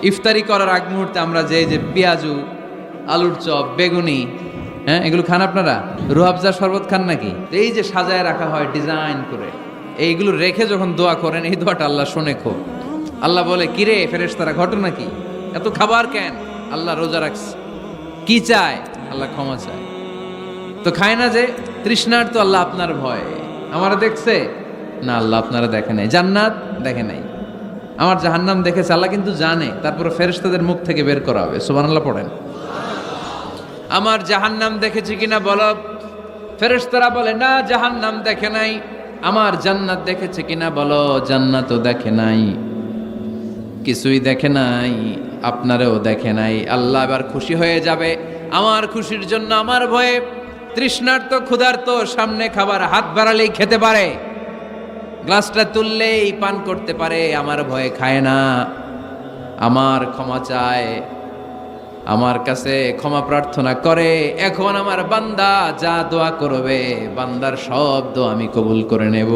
ইফতারি করার আগ মুহূর্তে আমরা যে পেঁয়াজু, আলুর চপ, বেগুনি, হ্যাঁ এগুলো খান আপনারা? রুহাবজার শরবত খান নাকি? এই যে সাজায় রাখা হয় ডিজাইন করে, এইগুলো রেখে যখন দোয়া করেন, এই দোয়াটা আল্লাহ শোনে খুব। আল্লাহ বলে, কিরে ফেরেশতারা, ঘটনা কি? এত খাবার কেন? আল্লাহ রোজা রাখছে। কি চায়? আল্লাহ ক্ষমা চায়। তো খায় না যে তৃষ্ণার, তো আল্লাহ আপনার ভয়। আমারা দেখছে না, আল্লাহ আপনারা দেখে নাই। জান্নাত দেখে নাই, আমার জাহান্নাম দেখেছে আল্লাহ কিন্তু জানে। তারপরে ফেরেশতাদের মুখ থেকে বের করা হবে। সুবহানাল্লাহ পড়েন। আমার জাহান্নাম দেখেছি কিনা বলো। ফেরেশতারা বলে না, জাহান্নাম দেখে নাই। আমার জান্নাত দেখেছে কিনা বলো, জান্নাতও দেখে নাই। কিছুই দেখে নাই, আপনারেও দেখে নাই। আল্লাহ এবার খুশি হয়ে যাবে। আমার খুশির জন্য আমার ভয়ে তৃষ্ণার্ত ক্ষুধার্ত সামনে খাবার হাত বাড়ালেই খেতে পারে, গ্লাসটা তুললেই পান করতে পারে, আমার ভয়ে খায় না। আমার ক্ষমা চায়, আমার কাছে ক্ষমা প্রার্থনা করে। এখন আমার বান্দা যা দোয়া করবে, বান্দার সব দোয়া আমি কবুল করে নেব।